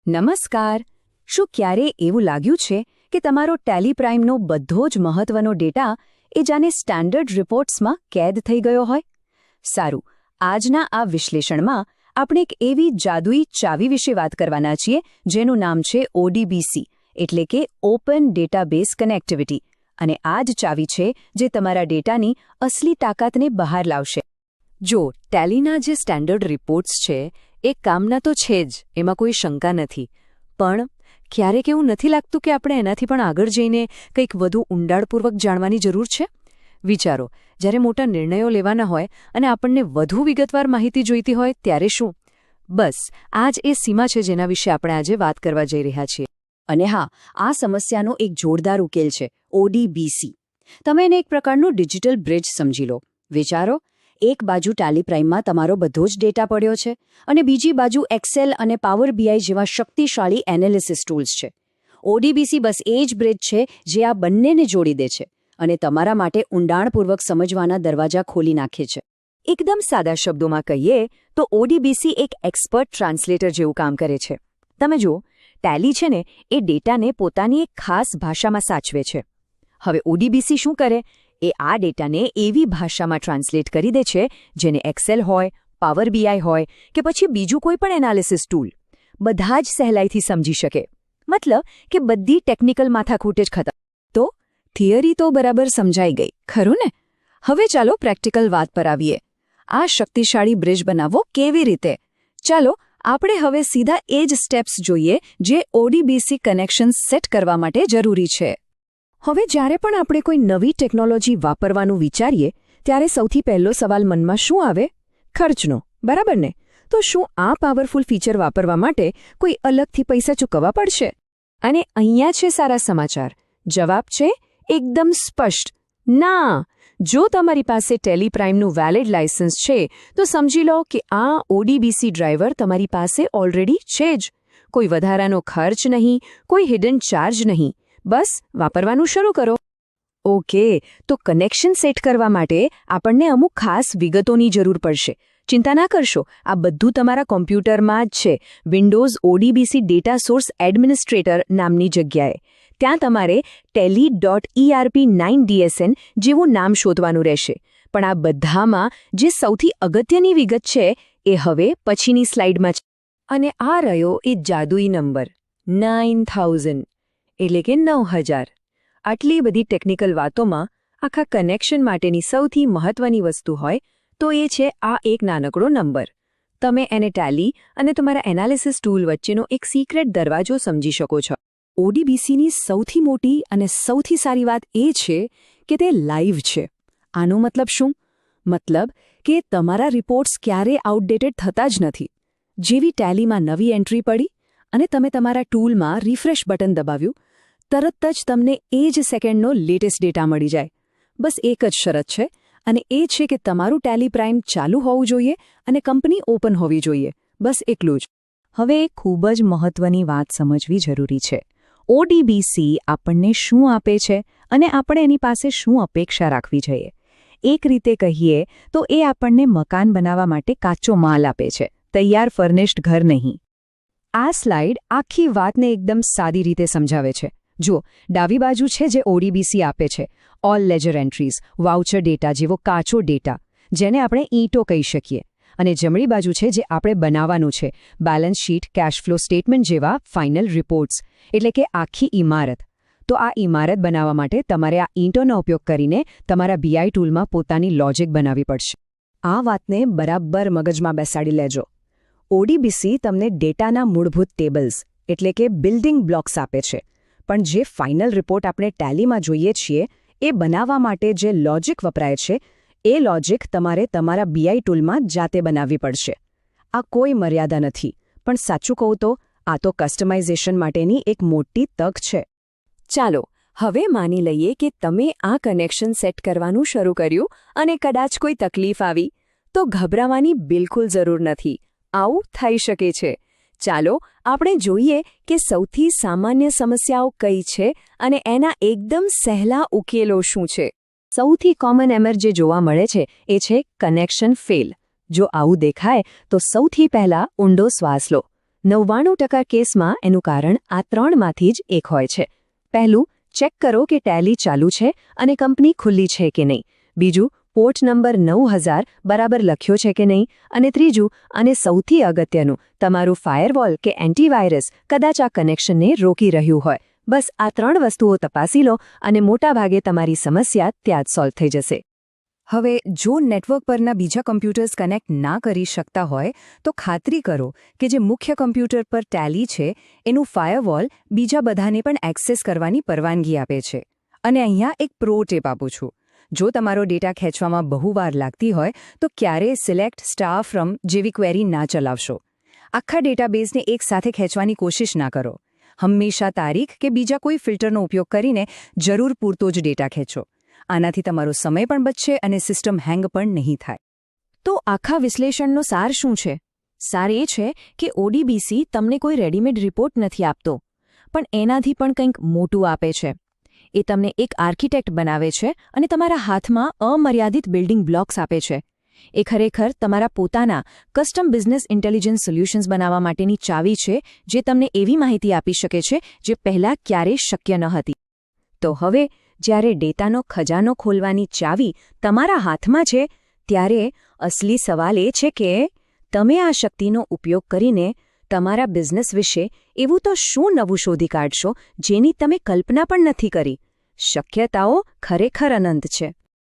નમસ્કાર. શું ક્યારે એવું લાગ્યું છે કે તમારો ટેલી પ્રાઇમનો બધો જ મહત્વનો ડેટા એ જાણે સ્ટાન્ડર્ડ રિપોર્ટ્સમાં કેદ થઈ ગયો હોય? સારું, આજના આ વિશ્લેષણમાં આપણે એક એવી જાદુઈ ચાવી વિશે વાત કરવાના છીએ જેનું નામ છે ODBC, એટલે કે ઓપન ડેટાબેઝ કનેક્ટિવિટી. અને આ જ ચાવી છે જે તમારા ડેટાની અસલી તાકાતને બહાર લાવશે. જો ટેલીના જે સ્ટાન્ડર્ડ રિપોર્ટ્સ છે એ કામના તો છે જ, એમાં કોઈ શંકા નથી, પણ ક્યારેક એવું નથી લાગતું કે આપણે એનાથી પણ આગળ જઈને કંઈક વધુ ઊંડાણપૂર્વક જાણવાની જરૂર છે? વિચારો, જ્યારે મોટા નિર્ણયો લેવાના હોય અને આપણને વધુ વિગતવાર માહિતી જોઈતી હોય ત્યારે શું? બસ આ જ એ સીમા છે જેના વિશે આપણે આજે વાત કરવા જઈ રહ્યા છીએ. અને હા, આ સમસ્યાનો એક જોરદાર ઉકેલ છે ODBC. તમે એને એક પ્રકારનું ડિજિટલ બ્રિજ સમજી લો. વિચારો, એક બાજુ ટેલી પ્રાઇમમાં તમારો બધો જ ડેટા પડ્યો છે અને બીજી બાજુ એક્સેલ અને પાવર BI જેવા શક્તિશાળી એનાલિસિસ ટૂલ્સ છે. ODBC બસ એ જ બ્રિજ છે જે આ બંનેને જોડી દે છે અને તમારા માટે ઊંડાણપૂર્વક સમજવાના દરવાજા ખોલી નાખે છે. એકદમ સાદા શબ્દોમાં કહીએ તો ODBC એક એક્સપર્ટ ટ્રાન્સલેટર જેવું કામ કરે છે. તમે જુઓ, ટેલી છે ને એ ડેટાને પોતાની એક ખાસ ભાષામાં સાચવે છે. હવે ODBC શું કરે? એ આ ડેટાને એવી ભાષામાં ટ્રાન્સલેટ કરી દે છે જેને એક્સેલ હોય, પાવર BI હોય કે પછી બીજું કોઈ પણ એનાલિસિસ ટૂલ બધા જ સહેલાઈથી સમજી શકે. મતલબ કે બધી ટેકનિકલ માથાકૂટ જ ખતમ. તો થિયરી તો બરાબર સમજાઈ ગઈ, ખરું ને? હવે ચાલો પ્રેક્ટિકલ વાત પર આવીએ. આ શક્તિશાળી બ્રિજ બનાવવો કેવી રીતે? ચાલો આપણે હવે સીધા એ જ સ્ટેપ્સ જોઈએ જે ODBC કનેક્શન સેટ કરવા માટે જરૂરી છે. હવે જ્યારે પણ આપણે કોઈ નવી ટેકનોલોજી વાપરવાનું વિચારીએ ત્યારે સૌથી પહેલો સવાલ મનમાં શું આવે? ખર્ચનો, બરાબર ને? તો શું આ પાવરફુલ ફીચર વાપરવા માટે કોઈ અલગથી પૈસા ચૂકવવા પડશે? અને અહીંયા છે સારા સમાચાર. જવાબ છે એકદમ સ્પષ્ટ, ના. જો તમારી પાસે ટેલી પ્રાઇમનું વેલિડ લાયસન્સ છે તો સમજી લો કે આ ODBC ડ્રાઈવર તમારી પાસે ઓલરેડી છે જ. કોઈ વધારાનો ખર્ચ નહીં, કોઈ હિડન ચાર્જ નહીં. બસ વાપરવાનું શરૂ કરો. ઓકે, તો કનેક્શન સેટ કરવા માટે આપણને અમુક ખાસ વિગતોની જરૂર પડશે. ચિંતા ના કરશો, આ બધું તમારા કોમ્પ્યુટરમાં જ છે, Windows ODBC data source administrator નામની જગ્યાએ. ત્યાં તમારે tele.erp9dsn જેવું નામ શોધવાનું રહેશે. પણ આ બધામાં જે સૌથી અગત્યની વિગત છે એ હવે પછીની સ્લાઇડમાં છે. અને આ રહ્યો એ જાદુઈ નંબર 9000, એટલે કે 9000. આટલી બધી ટેકનિકલ વાતોમાં આખા કનેક્શન માટેની સૌથી મહત્વની વસ્તુ હોય તો એ છે આ એક નાનકડો નંબર. તમે એને ટેલી અને તમારા એનાલિસિસ ટૂલ વચ્ચેનો એક સિક્રેટ દરવાજો સમજી શકો છો. ODBCની સૌથી મોટી અને સૌથી સારી વાત એ છે કે તે લાઇવ છે. આનો મતલબ શું? મતલબ કે તમારા રિપોર્ટ્સ ક્યારેય આઉટડેટેડ થતા જ નથી. જેવી ટેલીમાં નવી એન્ટ્રી પડી અને તમે તમારા ટૂલમાં રિફ્રેશ બટન દબાવ્યું, તરત જ તમને એ જ સેકન્ડનો લેટેસ્ટ ડેટા મળી જાય. બસ એક જ શરત છે, અને એ છે કે તમારું ટેલી પ્રાઇમ ચાલુ હોવું જોઈએ અને કંપની ઓપન હોવી જોઈએ. બસ એટલું જ. હવે એક ખૂબ જ મહત્વની વાત સમજવી જરૂરી છે. ODBC આપણને શું આપે છે અને આપણે એની પાસે શું અપેક્ષા રાખવી જોઈએ? એક રીતે કહીએ તો એ આપણને મકાન બનાવવા માટે કાચો માલ આપે છે, તૈયાર ફર્નિશ્ડ ઘર નહીં. આ સ્લાઇડ આખી વાતને એકદમ સાદી રીતે સમજાવે છે. જુઓ, ડાબી બાજુ છે જે ODBC આપે છે, all ledger entries, voucher data જેવો કાચો ડેટા, જેને આપણે ઈંટો કહી શકીએ. અને જમણી બાજુ છે જે આપણે બનાવવાનું છે, balance sheet, cash flow statement જેવા ફાઇનલ રિપોર્ટ્સ, એટલે કે આખી ઇમારત. તો આ ઇમારત બનાવવા માટે તમારે આ ઈંટોનો ઉપયોગ કરીને તમારા BI ટૂલમાં પોતાની લોજિક બનાવવી પડશે. આ વાતને બરાબર મગજમાં બેસાડી લેજો. ODBC તમને ડેટાના મૂળભૂત ટેબલ્સ, એટલે કે બિલ્ડિંગ બ્લોક્સ આપે છે, પણ જે ફાઇનલ રિપોર્ટ આપણે ટેલીમાં જોઈએ છીએ એ બનાવવા માટે જે લોજિક વપરાય છે એ લોજિક તમારે તમારા BI ટૂલમાં જાતે બનાવવી પડશે. આ કોઈ મર્યાદા નથી, પણ સાચું કહું તો આ તો કસ્ટમાઇઝેશન માટેની એક મોટી તક છે. ચાલો હવે માની લઈએ કે તમે આ કનેક્શન સેટ કરવાનું શરૂ કર્યું અને કદાચ કોઈ તકલીફ આવી, તો ગભરાવાની બિલકુલ જરૂર નથી. આવું થઈ શકે છે. ચાલો આપણે જોઈએ કે સૌથી સામાન્ય સમસ્યાઓ કઈ છે અને એના એકદમ સહેલા ઉકેલો શું છે. સૌથી કોમન એરર જે જોવા મળે છે એ છે કનેક્શન ફેલ. જો આવું દેખાય તો સૌથી પહેલા ઊંડો શ્વાસ લો. 99% કેસમાં એનું કારણ આ ત્રણમાંથી જ એક હોય છે. પહેલું, ચેક કરો કે ટેલી ચાલુ છે અને કંપની ખુલ્લી છે કે નહીં. બીજું, પોર્ટ નંબર 9000 બરાબર લખ્યો છે કે નહીં. અને ત્રીજું, અને સૌથી અગત્યનું, તમારું ફાયરવોલ કે એન્ટીવાયરસ કદાચ આ કનેક્શનને રોકી રહ્યું હોય. બસ આ ત્રણ વસ્તુઓ તપાસી લો અને મોટાભાગે તમારી સમસ્યા ત્યાં જ સોલ્વ થઈ જશે. હવે જો નેટવર્ક પરના બીજા કમ્પ્યુટર્સ કનેક્ટ ના કરી શકતા હોય તો ખાતરી કરો કે જે મુખ્ય કમ્પ્યુટર પર ટેલી છે એનું ફાયરવોલ બીજા બધાને પણ એક્સેસ કરવાની પરવાનગી આપે છે. અને અહીંયા એક પ્રો ટિપ આપું છું. જો તમારો ડેટા ખેંચવામાં બહુ વાર લાગતી હોય તો ક્યારેય સિલેક્ટ સ્ટાર ફ્રોમ જેવી ક્વેરી ના ચલાવશો. આખા ડેટાબેઝને એકસાથે ખેંચવાની કોશિશ ના કરો. હંમેશા તારીખ કે બીજા કોઈ ફિલ્ટરનો ઉપયોગ કરીને જરૂર પૂરતો જ ડેટા ખેંચો. આનાથી તમારો સમય પણ બચશે અને સિસ્ટમ હેંગ પણ નહીં થાય. તો આખા વિશ્લેષણનો સાર શું છે? સાર એ છે કે ODBC તમને કોઈ રેડીમેડ રિપોર્ટ નથી આપતો, પણ એનાથી પણ કંઈક મોટું આપે છે. એ તમને એક આર્કિટેક્ટ બનાવે છે અને તમારા હાથમાં અમર્યાદિત બિલ્ડિંગ બ્લોક્સ આપે છે. એ ખરેખર તમારા પોતાના કસ્ટમ બિઝનેસ ઇન્ટેલિજન્સ સોલ્યુશન્સ બનાવવા માટેની ચાવી છે, જે તમને એવી માહિતી આપી શકે છે જે પહેલાં ક્યારેય શક્ય ન હતી. તો હવે જ્યારે ડેટાનો ખજાનો ખોલવાની ચાવી તમારા હાથમાં છે, ત્યારે અસલી સવાલ એ છે કે તમે આ શક્તિનો ઉપયોગ કરીને તમારા બિઝનેસ વિશે એવું તો શું નવું શોધી કાઢશો જેની તમે કલ્પના પણ નથી કરી. શક્યતાઓ ખરેખર અનંત છે.